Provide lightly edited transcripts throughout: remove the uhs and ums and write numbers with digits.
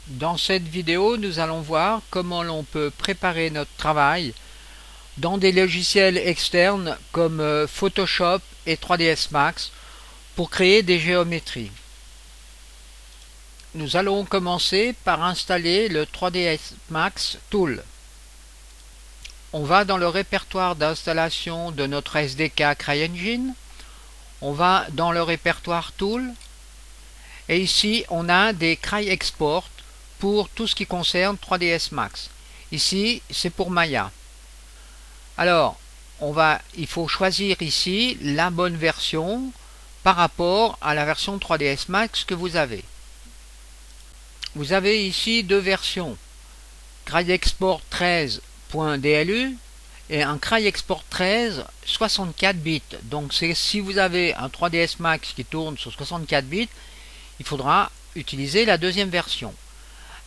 Dans cette vidéo, nous allons voir comment l'on peut préparer notre travail dans des logiciels externes comme Photoshop et 3ds Max pour créer des géométries. Nous allons commencer par installer le 3ds Max Tool. On va dans le répertoire d'installation de notre SDK CryEngine. On va dans le répertoire Tool. Et ici, on a des CryExport pour tout ce qui concerne 3ds Max. Ici, c'est pour Maya. Alors, il faut choisir ici la bonne version par rapport à la version 3ds Max que vous avez. Vous avez ici deux versions, CryExport 13.dlu et un CryExport 13 64 bits. Donc si vous avez un 3ds Max qui tourne sur 64 bits, il faudra utiliser la deuxième version.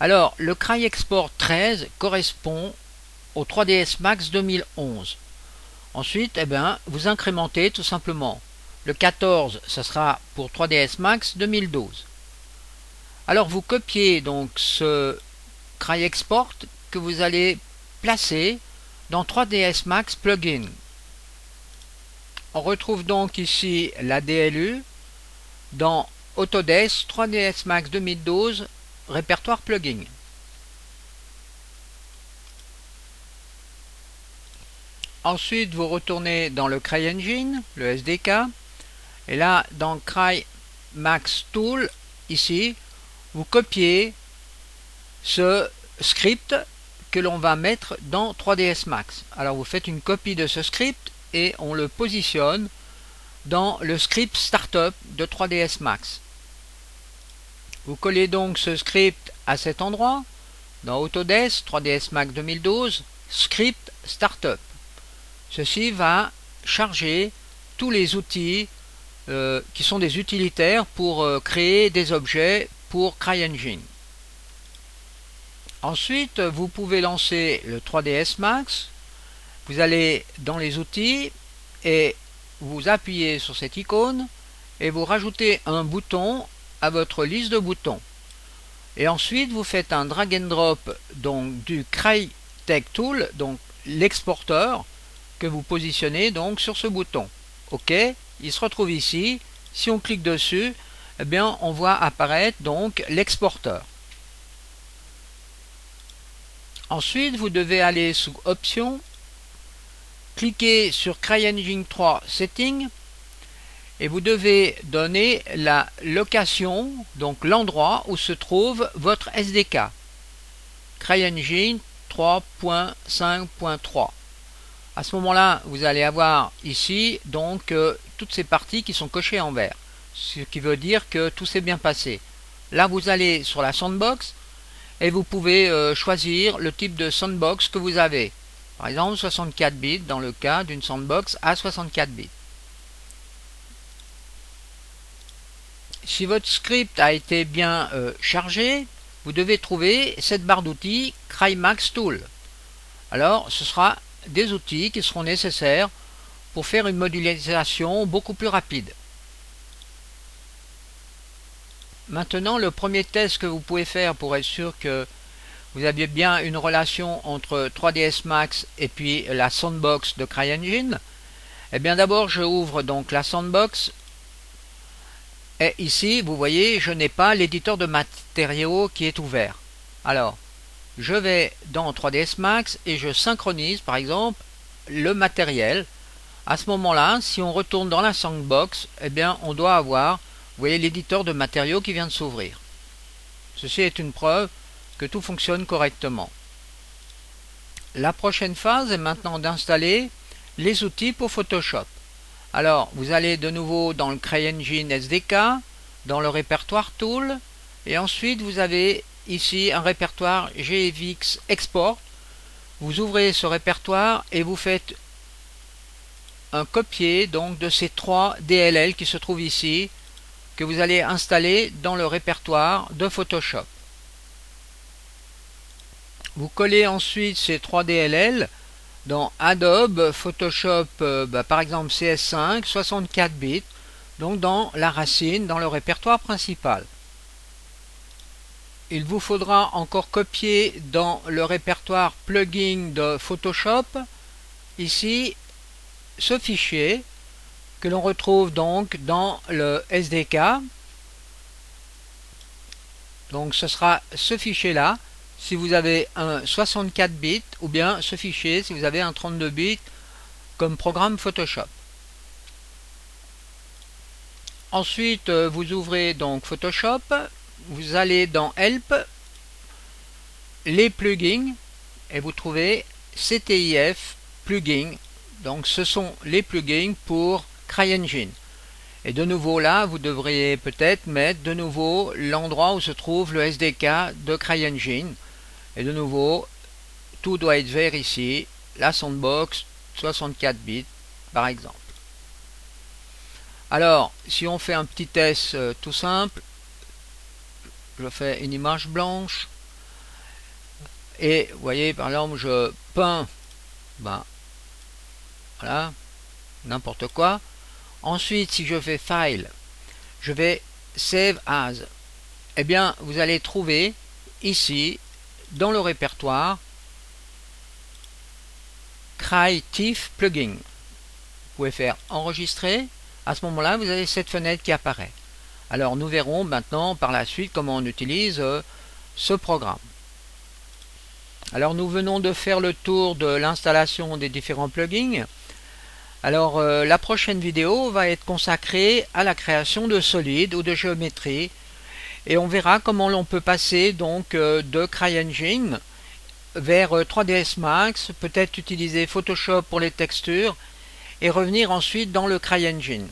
Alors, le CryExport 13 correspond au 3ds Max 2011. Ensuite, vous incrémentez tout simplement. Le 14, ce sera pour 3ds Max 2012. Alors, vous copiez donc ce CryExport que vous allez placer dans 3ds Max Plugin. On retrouve donc ici la DLU dans Autodesk 3ds Max 2012 répertoire plugin. Ensuite, vous retournez dans le CryEngine, le SDK, et là, dans CryMax Tool, ici, vous copiez ce script que l'on va mettre dans 3ds Max. Alors, vous faites une copie de ce script et on le positionne dans le script Startup de 3ds Max. Vous collez donc ce script à cet endroit, dans Autodesk 3ds Max 2012, Script Startup. Ceci va charger tous les outils qui sont des utilitaires pour créer des objets pour CryEngine. Ensuite, vous pouvez lancer le 3ds Max. Vous allez dans les outils et vous appuyez sur cette icône et vous rajoutez un bouton à votre liste de boutons. Et ensuite, vous faites un drag and drop donc du CryTech Tool, donc l'exporteur, que vous positionnez donc sur ce bouton. OK, il se retrouve ici. Si on clique dessus, on voit apparaître donc l'exporteur. Ensuite, vous devez aller sous Options, cliquer sur CryEngine 3 Settings, et vous devez donner la location, donc l'endroit où se trouve votre SDK. CryEngine 3.5.3. À ce moment-là, vous allez avoir ici donc toutes ces parties qui sont cochées en vert, ce qui veut dire que tout s'est bien passé. Là, vous allez sur la sandbox et vous pouvez choisir le type de sandbox que vous avez. Par exemple, 64 bits dans le cas d'une sandbox à 64 bits. Si votre script a été bien chargé, vous devez trouver cette barre d'outils CryMax Tool. Alors, ce sera des outils qui seront nécessaires pour faire une modélisation beaucoup plus rapide. Maintenant, le premier test que vous pouvez faire pour être sûr que vous avez bien une relation entre 3ds Max et puis la sandbox de CryEngine, d'abord je ouvre donc la sandbox. Et ici, vous voyez, je n'ai pas l'éditeur de matériaux qui est ouvert. Alors, je vais dans 3ds Max et je synchronise, par exemple, le matériel. À ce moment-là, si on retourne dans la sandbox, on doit avoir, vous voyez, l'éditeur de matériaux qui vient de s'ouvrir. Ceci est une preuve que tout fonctionne correctement. La prochaine phase est maintenant d'installer les outils pour Photoshop. Alors, vous allez de nouveau dans le CryEngine SDK, dans le répertoire Tool, et ensuite vous avez ici un répertoire GFX Export. Vous ouvrez ce répertoire et vous faites un copier donc de ces trois DLL qui se trouvent ici, que vous allez installer dans le répertoire de Photoshop. Vous collez ensuite ces trois DLL dans Adobe Photoshop, par exemple CS5, 64 bits, donc dans la racine, dans le répertoire principal. il vous faudra encore copier dans le répertoire plugin de Photoshop, ici, ce fichier que l'on retrouve donc dans le SDK. Donc ce sera ce fichier là si vous avez un 64 bits ou bien ce fichier si vous avez un 32 bits comme programme Photoshop. Ensuite vous ouvrez donc Photoshop, vous allez dans Help, les plugins et vous trouvez CTIF plugins. Donc ce sont les plugins pour CryEngine. Et de nouveau là, vous devriez peut-être mettre de nouveau l'endroit où se trouve le SDK de CryEngine. Et de nouveau, tout doit être vert ici, la sandbox 64 bits par exemple. Alors, si on fait un petit test tout simple, je fais une image blanche. Et vous voyez, par exemple, je peins, voilà, n'importe quoi. Ensuite, si je fais File, je vais Save As. Eh bien, vous allez trouver ici, dans le répertoire, CryTIF Plugin. Vous pouvez faire Enregistrer. À ce moment-là, vous avez cette fenêtre qui apparaît. Alors, nous verrons maintenant par la suite comment on utilise ce programme. Alors, nous venons de faire le tour de l'installation des différents plugins. Alors la prochaine vidéo va être consacrée à la création de solides ou de géométrie et on verra comment l'on peut passer donc de CryEngine vers 3ds Max, peut-être utiliser Photoshop pour les textures et revenir ensuite dans le CryEngine.